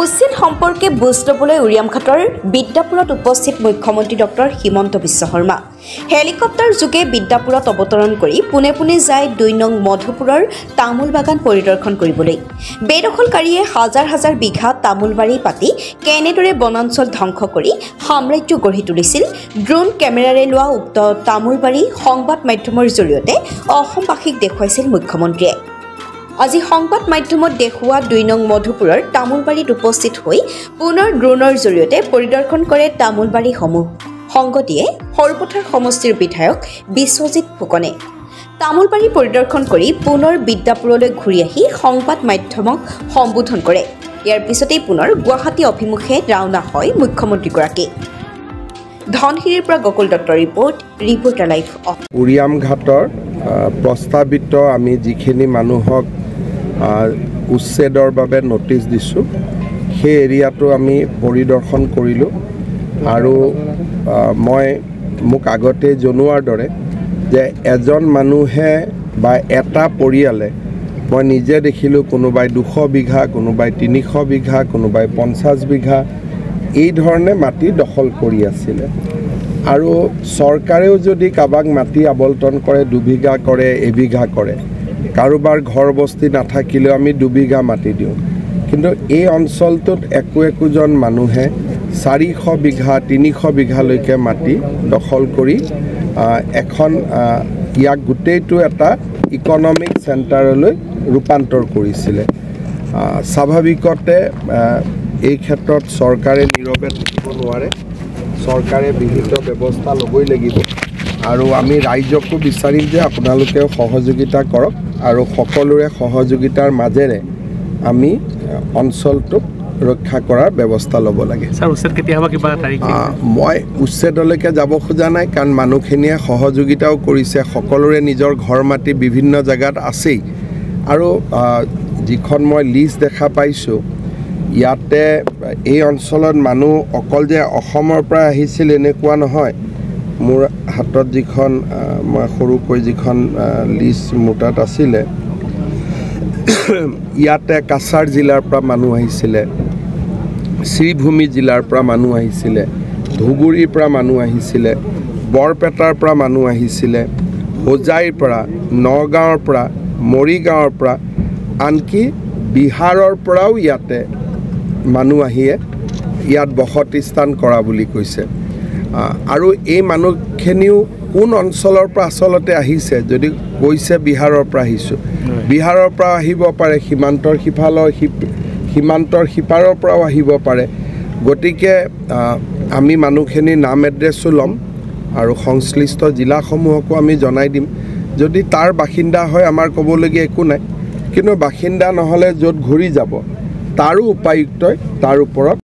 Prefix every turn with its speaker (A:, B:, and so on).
A: উচিত সম্পৰ্কে বুজ ল'বলৈ উৰিয়ামঘাটৰ বিদ্যাপুৰত উপস্থিত মুখ্যমন্ত্ৰী ডক্টৰ হিমন্ত বিশ্ব শৰ্মা হেলিকপ্টাৰ যোগে বিদ্যাপুৰত অৱতৰণ কৰি পোনে পোনে যায় ২ নং মধুপুৰৰ তামোল বাগান পৰিদৰ্শন কৰিবলৈ। বেদখলকাৰীয়ে হাজাৰ হাজাৰ বিঘা তামোলবাৰী পাতি কেনেদৰে বনাঞ্চল ধ্বংস কৰি সাম্ৰাজ্য গঢ়ি তুলিছিল ড্ৰোন কেমেৰাৰে লোৱা উক্ত তামোলবাৰী সংবাদ মাধ্যমৰ জৰিয়তে অসমবাসীক দেখুৱাইছিল মুখ্যমন্ত্ৰীয়ে। আজি সংবাদ মাধ্যমত দেখুওৱা ২ নং মধুপুৰৰ তামোলবাৰীত উপস্থিত হৈ পুনৰ ড্ৰোনৰ জৰিয়তে পৰিদৰ্শন কৰে তামোলবাৰীসমূহ। সংগ দিয়ে সৰুপথাৰ সমষ্টিৰ বিধায়ক বিশ্বজিৎ ফুকনে। তামোলবাৰী পৰিদৰ্শন কৰি পুনৰ বিদ্যাপুৰলৈ ঘূৰি আহি সংবাদ মাধ্যমক সম্বোধন কৰে। ইয়াৰ পিছতেই পুনৰ গুৱাহাটী অভিমুখে ৰাওনা হয় মুখ্যমন্ত্ৰীগৰাকী। ধনশিৰিৰ পৰা গকুল দত্তৰ ৰিপৰ্টাৰ লাইভ।
B: উৰিয়ামঘাটৰ প্ৰস্তাৱিত আমি যিখিনি মানুহক উচ্ছেদৰ বাবে নটিচ দিছোঁ সেই এৰিয়াটো আমি পৰিদৰ্শন কৰিলোঁ আৰু মোক আগতে জনোৱাৰ দৰে যে এজন মানুহে বা এটা পৰিয়ালে মই নিজে দেখিলোঁ কোনোবাই 200 বিঘা, কোনোবাই 300 বিঘা, কোনোবাই 50 বিঘা এই ধৰণে মাটি দখল কৰি আছিলে। আৰু চৰকাৰেও যদি কাবাক মাটি আবলটন কৰে 2 বিঘা কৰে, 1 বিঘা কৰে, কাৰোবাৰ ঘৰ বস্তি নাথাকিলেও আমি 2 বিঘা মাটি দিওঁ। কিন্তু এই অঞ্চলটোত একোজন মানুহে 400 বিঘা 300 বিঘালৈকে মাটি দখল কৰি এখন ইয়াক গোটেইটো এটা ইকনমিক চেণ্টাৰলৈ ৰূপান্তৰ কৰিছিলে। স্বাভাৱিকতে এই ক্ষেত্ৰত চৰকাৰে নীৰৱে থাকিব নোৱাৰে। চৰকাৰে বিহিত ব্যৱস্থা ল'বই লাগিব আৰু আমি ৰাইজকো বিচাৰিম যে আপোনালোকেও সহযোগিতা কৰক আৰু সকলোৰে সহযোগিতাৰ মাজেৰে আমি অঞ্চলটোক ৰক্ষা কৰাৰ ব্যৱস্থা ল'ব লাগে। মই উচ্ছেদলৈকে যাব খোজা নাই, কাৰণ মানুহখিনিয়ে সহযোগিতাও কৰিছে। সকলোৰে নিজৰ ঘৰ মাটি বিভিন্ন জেগাত আছেই আৰু যিখন মই লিষ্ট দেখা পাইছোঁ ইয়াতে এই অঞ্চলত মানুহ অকল যে অসমৰ পৰা আহিছিল এনেকুৱা নহয়। মোৰ হাতত যিখন মই সৰুকৈ যিখন লিষ্ট মোৰ তাত আছিলে ইয়াতে কাছাৰ জিলাৰ পৰা মানুহ আহিছিলে, শ্ৰীভূমি জিলাৰ পৰা মানুহ আহিছিলে, ধুবুৰীৰ পৰা মানুহ আহিছিলে, বৰপেটাৰ পৰা মানুহ আহিছিলে, হোজাইৰ পৰা, নগাঁৱৰ পৰা, মৰিগাঁৱৰ পৰা, আনকি বিহাৰৰ পৰাও ইয়াতে মানুহ আহিয়ে ইয়াত বসতি স্থান কৰা বুলি কৈছে। আৰু এই মানুহখিনিও কোন অঞ্চলৰ পৰা আচলতে আহিছে, যদি কৈছে বিহাৰৰ পৰা আহিছোঁ, বিহাৰৰ পৰা আহিব পাৰে, সীমান্তৰ সিপাৰৰ পৰাও আহিব পাৰে। গতিকে আমি মানুহখিনিৰ নাম এড্ৰেছো ল'ম আৰু সংশ্লিষ্ট জিলাসমূহকো আমি জনাই দিম। যদি তাৰ বাসিন্দা হয় আমাৰ ক'বলগীয়া একো নাই, কিন্তু বাসিন্দা নহ'লে য'ত ঘূৰি যাব তাৰো উপায়ুক্তই তাৰ ওপৰত